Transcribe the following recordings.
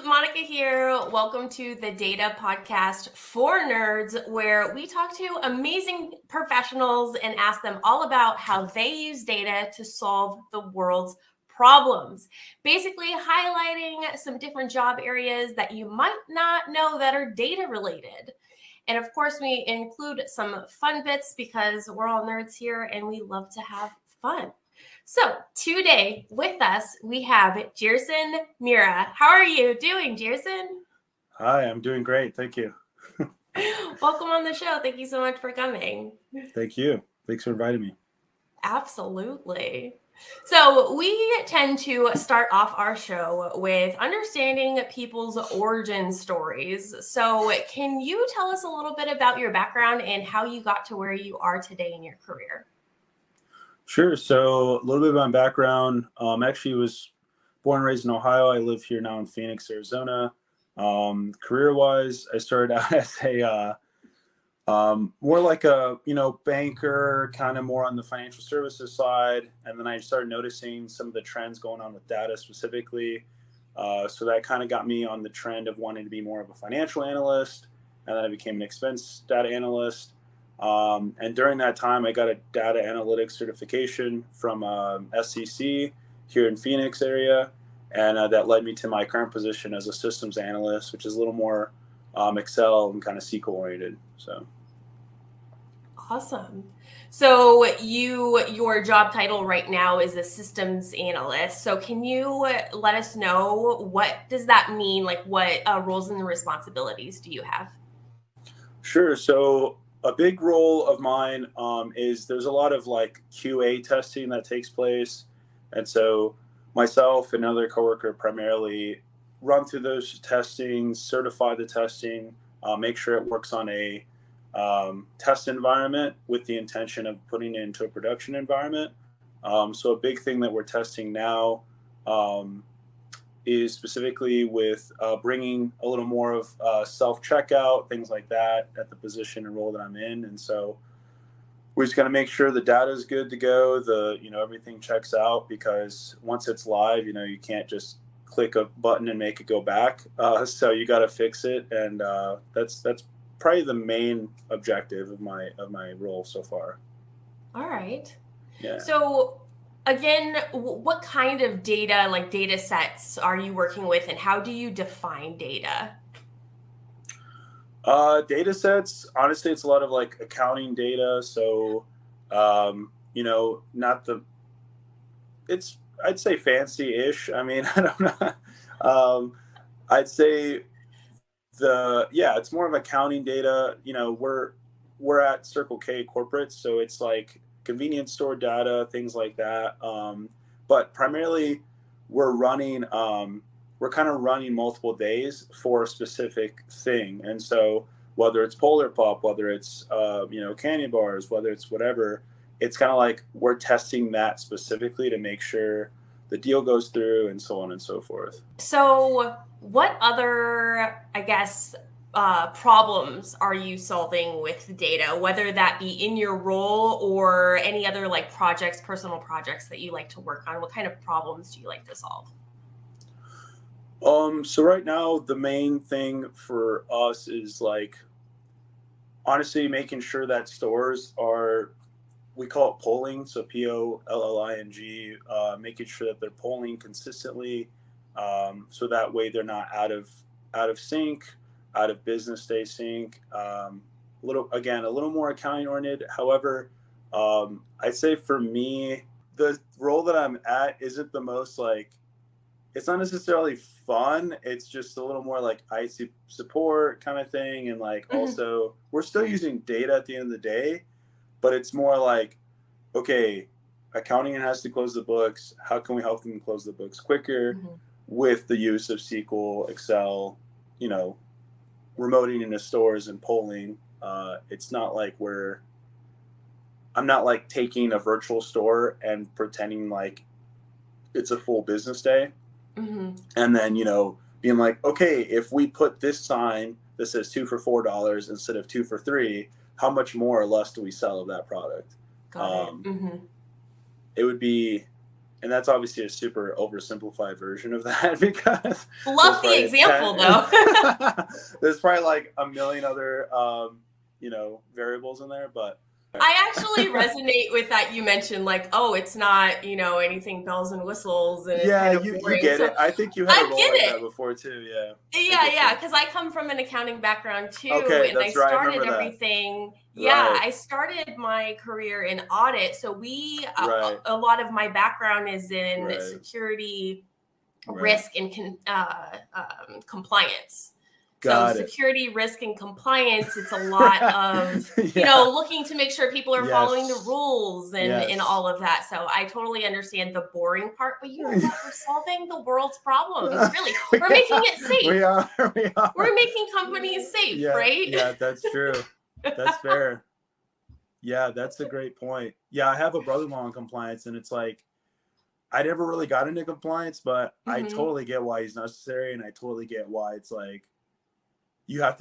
Monica here. Welcome to the Data Podcast for Nerds, where we talk to amazing professionals and ask them all about how they use data to solve the world's problems. Basically, highlighting some different job areas that you might not know that are data related. And of course, we include some fun bits because we're all nerds here and we love to have fun. So today with us, we have Gerson, Meira. How are you doing, Gerson? Hi, I'm doing great. Thank you. Welcome on the show. Thank you so much for coming. Thank you. Thanks for inviting me. Absolutely. So we tend to start off our show with understanding people's origin stories. So can you tell us a little bit about your background and how you got to where you are today in your career? Sure. So a little bit about my background. Actually was born and raised in Ohio. I live here now in Phoenix, Arizona. Career-wise, I started out as a more like a banker, kind of more on the financial services side, and then I started noticing some of the trends going on with data specifically. So that kind of got me on the trend of wanting to be more of a financial analyst, and then I became an expense data analyst. And during that time, I got a data analytics certification from SEC here in Phoenix area, and that led me to my current position as a systems analyst, which is a little more Excel and kind of SQL oriented. So awesome. So your job title right now is a systems analyst. So can you let us know, what does that mean? Like, what roles and responsibilities do you have? Sure. So a big role of mine is there's a lot of like QA testing that takes place. And so myself and another coworker primarily run through those testings, certify the testing, make sure it works on a test environment with the intention of putting it into a production environment. So a big thing that we're testing now is specifically with bringing a little more of self-checkout, things like that at the position and role that I'm in. And so we're just going to make sure the data is good to go, everything checks out, because once it's live, you can't just click a button and make it go back. So you got to fix it. And that's probably the main objective of my role so far. All right. Yeah. So again, what kind of data, like data sets, are you working with, and how do you define data? Data sets, honestly, it's a lot of like accounting data. So, not I'd say fancy-ish. I mean, I don't know. I'd say it's more of accounting data. We're at Circle K corporate, so it's like convenience store data, things like that. But primarily we're kind of running multiple days for a specific thing. And so whether it's Polar Pop, whether it's, candy bars, whether it's whatever, it's kind of like we're testing that specifically to make sure the deal goes through and so on and so forth. So what other, I guess, problems are you solving with data, whether that be in your role or any other like personal projects that you like to work on? What kind of problems do you like to solve? So right now, the main thing for us is like, honestly, making sure that stores are, we call it polling, so POLLING, making sure that they're polling consistently, so that way they're not out of sync, out of business day sync. A little more accounting oriented. However, I'd say for me, the role that I'm at isn't the most like, it's not necessarily fun. It's just a little more like IT support kind of thing. And like, also we're still using data at the end of the day, but it's more like, okay, accounting has to close the books. How can we help them close the books quicker with the use of SQL, Excel, remoting into stores and polling. It's not like I'm not like taking a virtual store and pretending like it's a full business day. And then, being like, okay, if we put this sign that says 2 for $4 instead of 2 for $3, how much more or less do we sell of that product? Got it. It would be and that's obviously a super oversimplified version of that because love the example though. There's probably like a million other variables in there, but I actually resonate with that. You mentioned like, oh, it's not, anything bells and whistles, and it's kind of boring. You get it. I think you had a role like that before too. Yeah, because I come from an accounting background too, okay, and I started everything. Right. I started my career in audit, so a lot of my background is in security, risk, and compliance. Got so security, risk, and compliance, it's a lot of, looking to make sure people are following the rules and all of that. So I totally understand the boring part, but you know what? We're solving the world's problems, really. We're making it safe. We are. We're making companies safe, right? Yeah, that's true. That's fair. Yeah, that's a great point. Yeah, I have a brother-in-law in compliance, and it's like, I never really got into compliance, but I totally get why he's necessary, and I totally get why it's like,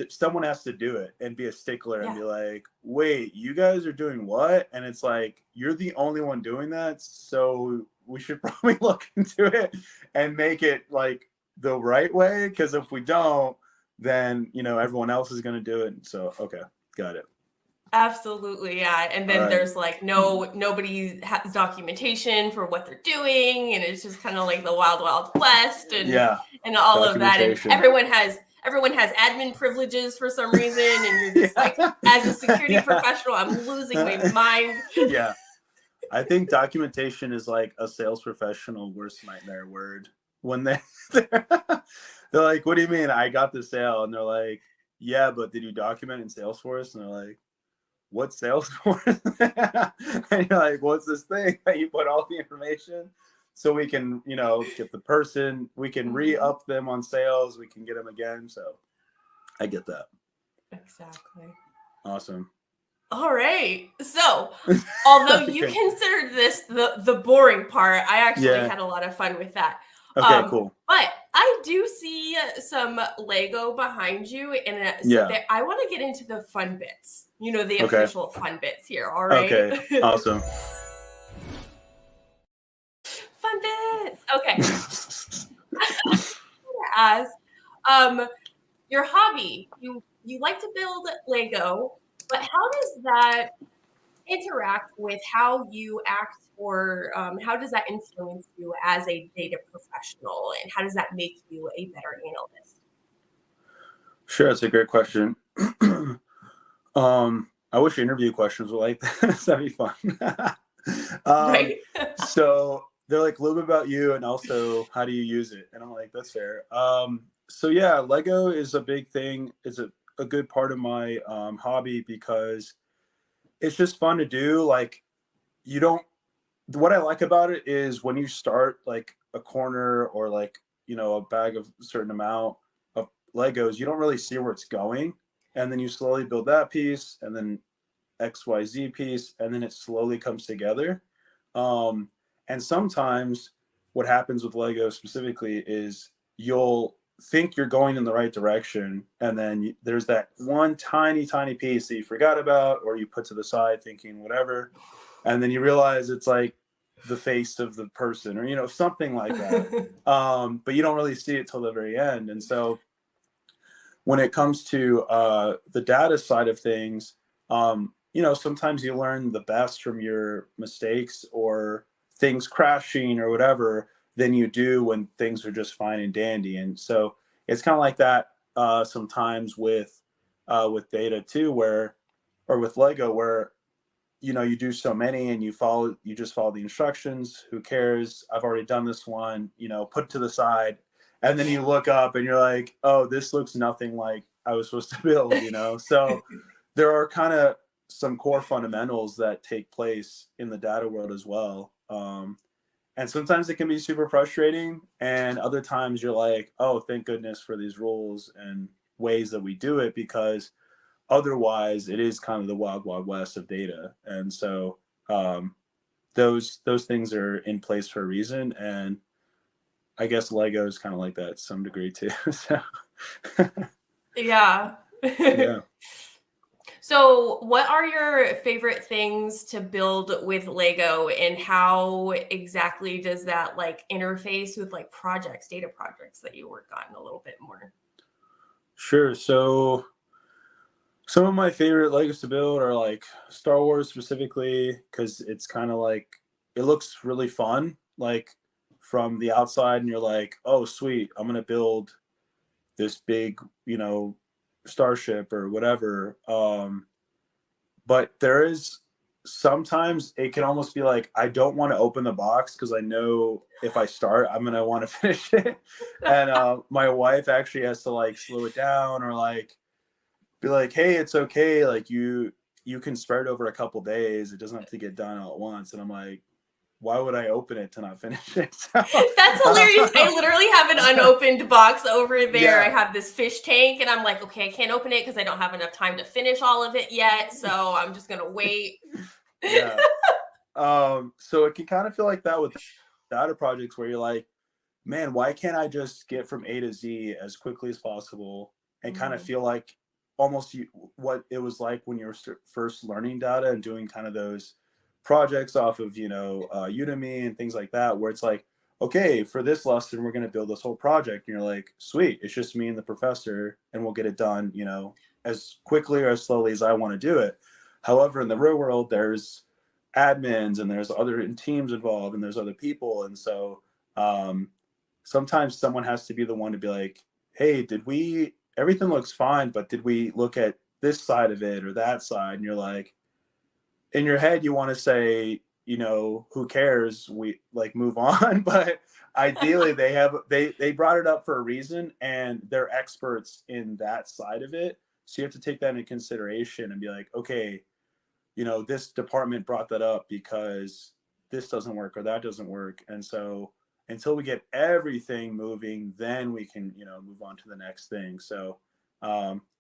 someone has to do it and be a stickler and be like, wait, you guys are doing what? And it's like, you're the only one doing that. So we should probably look into it and make it like the right way. Because if we don't, then, everyone else is going to do it. So, okay, got it. Absolutely, yeah. And then there's like nobody has documentation for what they're doing, and it's just kind of like the wild, wild west, and all of that. And everyone has admin privileges for some reason, and you're just like, as a security professional, I'm losing my mind. Yeah. I think documentation is like a sales professional worst nightmare word. When they're like, what do you mean I got the sale? And they're like, yeah, but did you document in Salesforce? And they're like, what Salesforce? And you're like, what's this thing that you put all the information? So we can, get the person, we can re-up them on sales, we can get them again. So I get that. Exactly. Awesome. All right. So although you considered this the boring part, I actually had a lot of fun with that. Okay, cool. But I do see some Lego behind you, and I want to get into the fun bits, the official fun bits here. All right. Okay, awesome. Fun bits. Okay. As your hobby, you like to build Lego, but how does that interact with how you act, or how does that influence you as a data professional, and how does that make you a better analyst? Sure, that's a great question. I wish interview questions were like that. That'd be fun. Right. So they're like, a little bit about you, and also how do you use it? And I'm like, that's fair. So yeah, Lego is a big thing. It's a good part of my hobby because it's just fun to do. Like, what I like about it is when you start like a corner or like, a bag of a certain amount of Legos, you don't really see where it's going. And then you slowly build that piece, and then XYZ piece, and then it slowly comes together. And sometimes what happens with Lego specifically is you'll think you're going in the right direction, and then there's that one tiny piece that you forgot about, or you put to the side thinking whatever, and then you realize it's like the face of the person, or something like that. But you don't really see it till the very end. And so when it comes to the data side of things, sometimes you learn the best from your mistakes or things crashing or whatever than you do when things are just fine and dandy. And so it's kind of like that sometimes with data too, or with Lego, where you do so many and you just follow the instructions. Who cares? I've already done this one. Put it to the side, and then you look up and you're like, oh, this looks nothing like I was supposed to build. So there are kind of some core fundamentals that take place in the data world as well. And sometimes it can be super frustrating, and other times you're like, oh, thank goodness for these rules and ways that we do it, because otherwise it is kind of the wild, wild west of data. And so those things are in place for a reason. And I guess Lego is kind of like that to some degree too. So yeah. So what are your favorite things to build with Lego, and how exactly does that like interface with like projects, data projects that you work on a little bit more? Sure. So some of my favorite Legos to build are like Star Wars specifically, because it's kind of like it looks really fun, like from the outside, and you're like, oh, sweet, I'm gonna build this big, starship or whatever. But there is sometimes it can almost be like I don't want to open the box because I know if I start, I'm gonna want to finish it. And my wife actually has to like slow it down or like be like, hey, it's okay. Like you can spread it over a couple days. It doesn't have to get done all at once. And I'm like, why would I open it to not finish it? So, That's hilarious. I literally have an unopened box over there. yeah. I have this fish tank, and I'm like, okay, I can't open it because I don't have enough time to finish all of it yet. So I'm just gonna wait. Yeah. So it can kind of feel like that with data projects where you're like, man, why can't I just get from A to Z as quickly as possible and kind of feel like almost what it was like when you were first learning data and doing kind of those projects off of, Udemy and things like that, where it's like, okay, for this lesson, we're going to build this whole project. And you're like, sweet, it's just me and the professor, and we'll get it done, as quickly or as slowly as I want to do it. However, in the real world, there's admins and there's other teams involved and there's other people. And so sometimes someone has to be the one to be like, hey, everything looks fine, but did we look at this side of it or that side? And you're like, in your head, you want to say, who cares? We like move on. But ideally they brought it up for a reason and they're experts in that side of it. So you have to take that into consideration and be like, okay, this department brought that up because this doesn't work or that doesn't work. And so until we get everything moving, then we can, move on to the next thing. So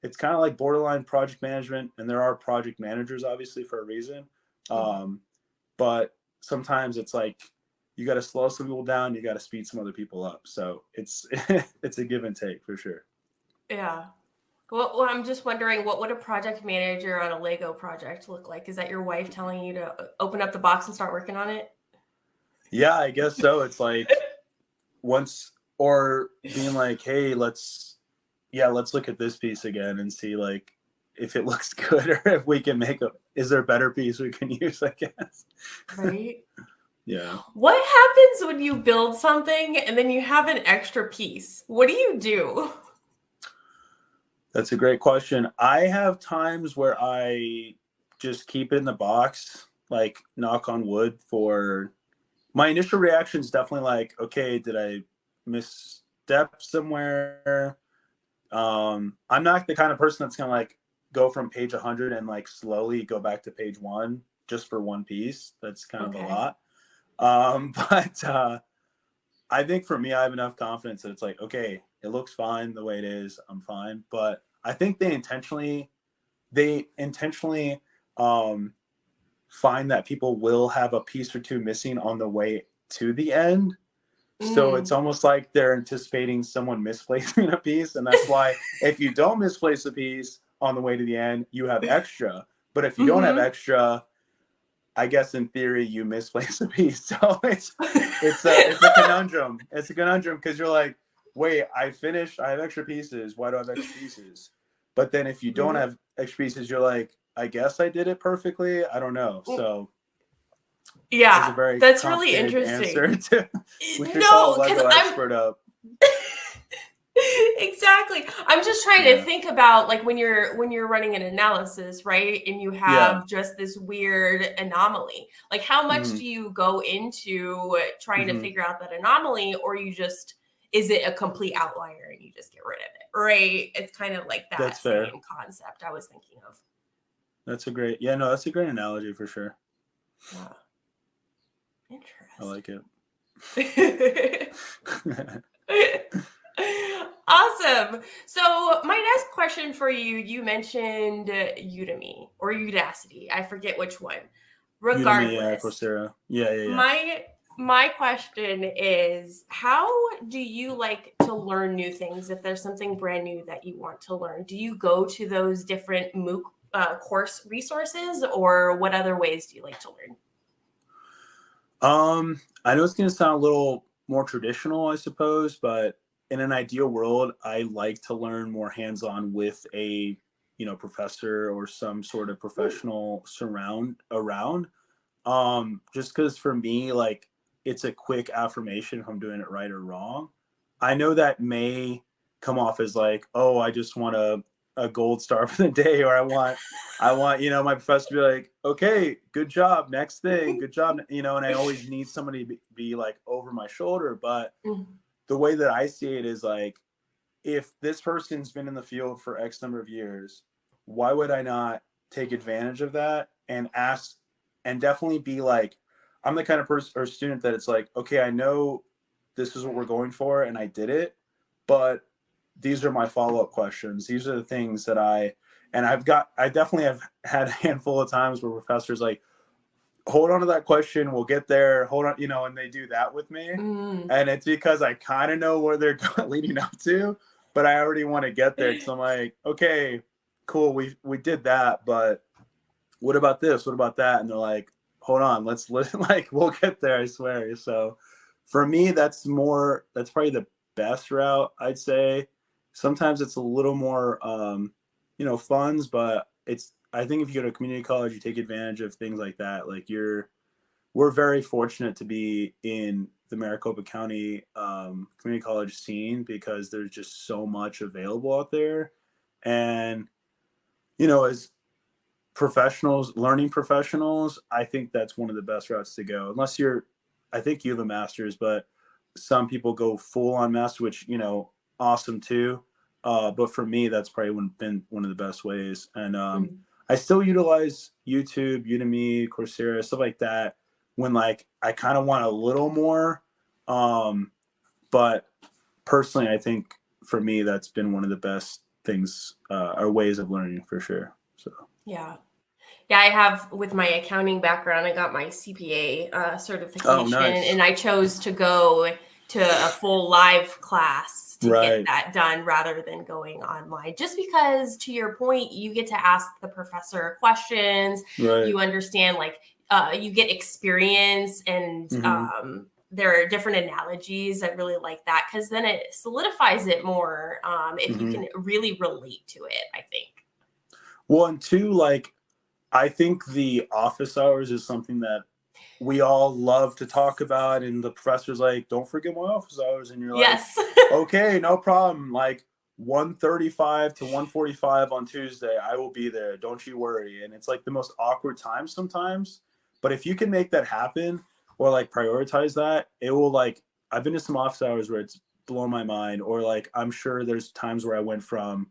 it's kind of like borderline project management, and there are project managers obviously for a reason. But sometimes it's like you got to slow some people down, you got to speed some other people up. So it's it's a give and take for sure. Yeah. Well, I'm just wondering, what would a project manager on a Lego project look like? Is that your wife telling you to open up the box and start working on it? Yeah, I guess so. It's like once, or being like, hey, let's look at this piece again and see like if it looks good or if we can is there a better piece we can use, I guess. Right. Yeah. What happens when you build something and then you have an extra piece? What do you do? That's a great question. I have times where I just keep it in the box, like knock on wood. For my initial reaction is definitely like, okay, did I misstep somewhere? I'm not the kind of person that's gonna like go from page 100 and like slowly go back to page 1 just for one piece. That's kind of a lot. But I think for me, I have enough confidence that it's like, okay, it looks fine the way it is. I'm fine. But I think they intentionally find that people will have a piece or two missing on the way to the end. So it's almost like they're anticipating someone misplacing a piece. And that's why if you don't misplace a piece on the way to the end, you have extra. But if you don't have extra, I guess in theory you misplace a piece. So it's a conundrum. It's a conundrum because you're like, wait, I have extra pieces. Why do I have extra pieces? But then if you don't have extra pieces, you're like, I guess I did it perfectly. I don't know. So yeah, that's really interesting. We should call a Lego expert up. Exactly. I'm just trying to think about like when you're running an analysis, right? And you have just this weird anomaly. Like how much do you go into trying to figure out that anomaly, or is it a complete outlier and you just get rid of it? Right? It's kind of like that same concept I was thinking of. That's a great analogy for sure. Yeah. Interesting. I like it. Awesome. So my next question for you, you mentioned Udemy or Udacity. I forget which one. Regardless. Udemy, Coursera. Yeah. My question is, how do you like to learn new things? If there's something brand new that you want to learn, do you go to those different MOOC course resources, or what other ways do you like to learn? I know it's going to sound a little more traditional, I suppose, but in an ideal world, I like to learn more hands-on with a, professor or some sort of professional around. Just because for me, like, it's a quick affirmation if I'm doing it right or wrong. I know that may come off as like, oh, I just want a gold star for the day, or I want, my professor to be like, okay, good job, next thing, good job, and I always need somebody to be like over my shoulder. But the way that I see it is like, if this person's been in the field for X number of years, why would I not take advantage of that and ask, and definitely be like, I'm the kind of person or student that it's like, okay, I know this is what we're going for and I did it, but these are my follow-up questions. These are the things that I definitely have had a handful of times where professors like, hold on to that question, we'll get there, hold on, and they do that with me. And it's because I kind of know where they're leading up to, but I already want to get there. So I'm like, okay, cool, we did that, but what about this? What about that? And they're like, hold on, let's like, we'll get there, I swear. So for me, that's probably the best route, I'd say. Sometimes it's a little more, funds, but I think if you go to community college, you take advantage of things like that. Like we're very fortunate to be in the Maricopa County community college scene because there's just so much available out there. And, as learning professionals, I think that's one of the best routes to go. I think you have a master's, but some people go full on master, which, awesome too. But for me, that's probably been one of the best ways. And I still utilize YouTube, Udemy, Coursera, stuff like that when like I kind of want a little more. But personally, I think for me, that's been one of the best things or ways of learning for sure. So yeah. I have, with my accounting background, I got my CPA certification. Oh, nice. And I chose to go to a full live class to get that done rather than going online, just because, to your point, you get to ask the professor questions. You understand, like, you get experience, and there are different analogies. I really like that because then it solidifies it more if you can really relate to it, I think. Well, and two, like, I think the office hours is something that we all love to talk about, and the professor's like, don't forget my office hours, and you're like, yes. Okay, no problem, like 1:35 to 1:45 on Tuesday, I will be there, don't you worry. And it's like the most awkward time sometimes, but if you can make that happen or like prioritize that, it will, like, I've been to some office hours where it's blown my mind, or like I'm sure there's times where I went from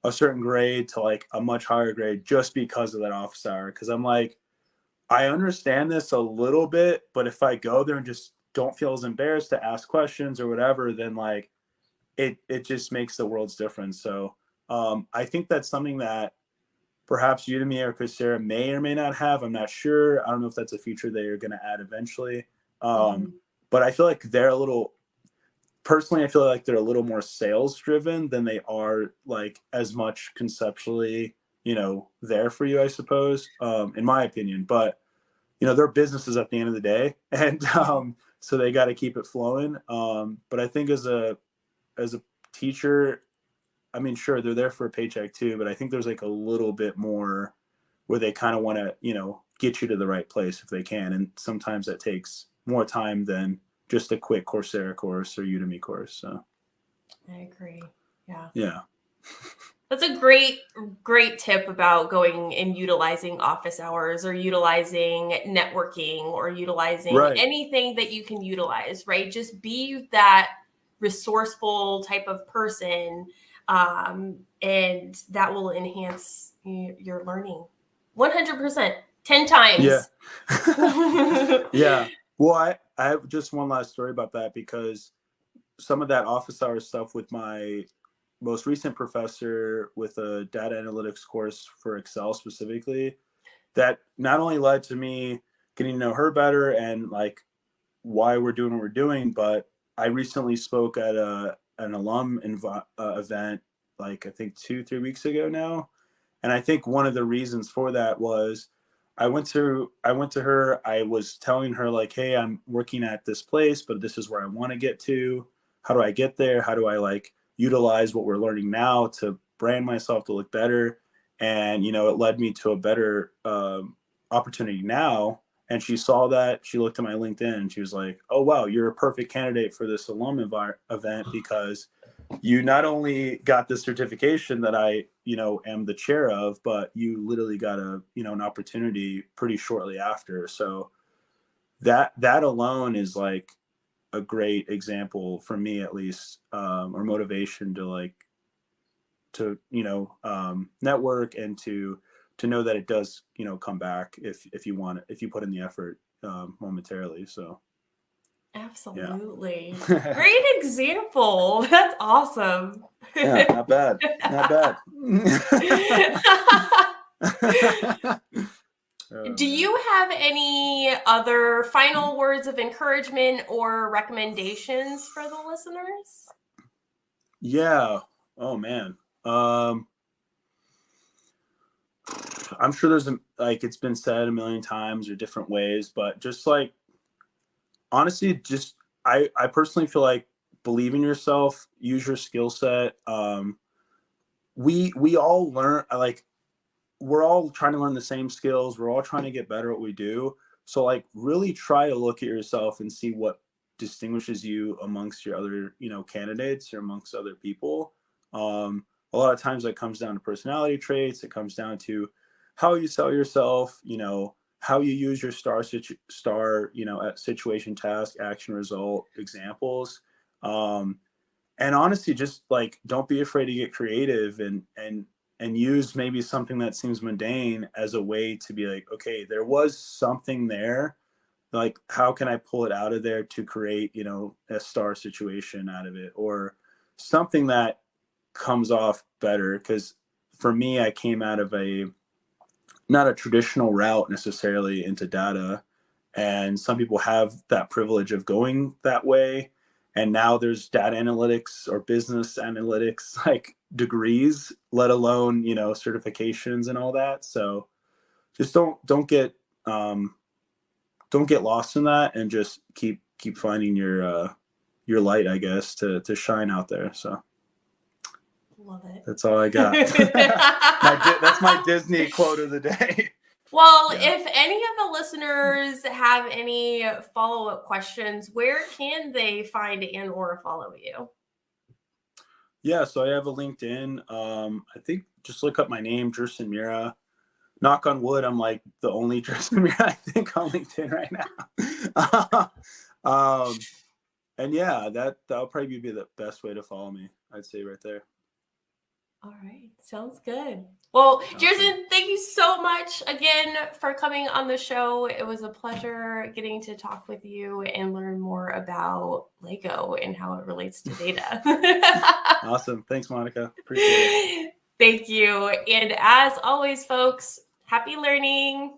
a certain grade to like a much higher grade just because of that office hour. Cause I'm like, I understand this a little bit, but if I go there and just don't feel as embarrassed to ask questions or whatever, then like it just makes the world's difference. So I think that's something that perhaps Udemy or Coursera may or may not have. I'm not sure. I don't know if that's a feature they are going to add eventually. But I feel like personally, I feel like they're a little more sales driven than they are like as much conceptually, there for you, I suppose, in my opinion. But, they're businesses at the end of the day. And so they got to keep it flowing. But I think as a teacher, I mean, sure, they're there for a paycheck too, but I think there's like a little bit more where they kind of want to, get you to the right place if they can. And sometimes that takes more time than just a quick Coursera course or Udemy course. So I agree. Yeah. Yeah. That's a great tip about going and utilizing office hours or utilizing networking or utilizing anything that you can utilize, right? Just be that resourceful type of person, and that will enhance your learning 100%, 10 times. Yeah. Yeah. Well, I have just one last story about that, because some of that office hours stuff with my most recent professor with a data analytics course for Excel specifically, that not only led to me getting to know her better and like why we're doing what we're doing, but I recently spoke at an alum event, like I think 2-3 weeks ago now. And I think one of the reasons for that was I went to her, I was telling her like, hey, I'm working at this place, but this is where I want to get to. How do I get there? How do I like utilize what we're learning now to brand myself to look better? And, you know, it led me to a better opportunity now. And she saw that, she looked at my LinkedIn and she was like, oh, wow, you're a perfect candidate for this alum event because you not only got the certification that I, you know, am the chair of, but you literally got an opportunity pretty shortly after. So that alone is like a great example for me, at least, or motivation to network and to know that it does, you know, come back if you want it, if you put in the effort momentarily. So Absolutely. yeah. Great example. That's awesome. Yeah, not bad. Not bad. Do you have any other final words of encouragement or recommendations for the listeners? Yeah. Oh man. I'm sure there's it's been said a million times or different ways, but just like honestly, just I personally feel like believe in yourself, use your skill set. We all learn, like we're all trying to learn the same skills. We're all trying to get better at what we do. So like really try to look at yourself and see what distinguishes you amongst your other, you know, candidates or amongst other people. A lot of times that comes down to personality traits. It comes down to how you sell yourself, you know, how you use your star, you know, at situation, task, action, result examples. And honestly, just like don't be afraid to get creative and use maybe something that seems mundane as a way to be like, okay, there was something there, like how can I pull it out of there to create, you know, a star situation out of it, or something that comes off better. Because for me, I came out of not a traditional route necessarily into data, and some people have that privilege of going that way. And now there's data analytics or business analytics like degrees, let alone, you know, certifications and all that. So just don't get lost in that, and just keep finding your light, I guess, to shine out there. So Love it. that's all I got. That's my Disney quote of the day. Well, if any of the listeners have any follow-up questions, where can they find and or follow you? Yeah, so I have a LinkedIn. I think just look up my name, Gerson Meira. Knock on wood, I'm like the only Gerson Meira I think on LinkedIn right now. And yeah, that'll probably be the best way to follow me, I'd say right there. All right. Sounds good. Well, Awesome. Gerson, thank you so much again for coming on the show. It was a pleasure getting to talk with you and learn more about Lego and how it relates to data. Awesome. Thanks, Monica. Appreciate it. Thank you. And as always, folks, happy learning.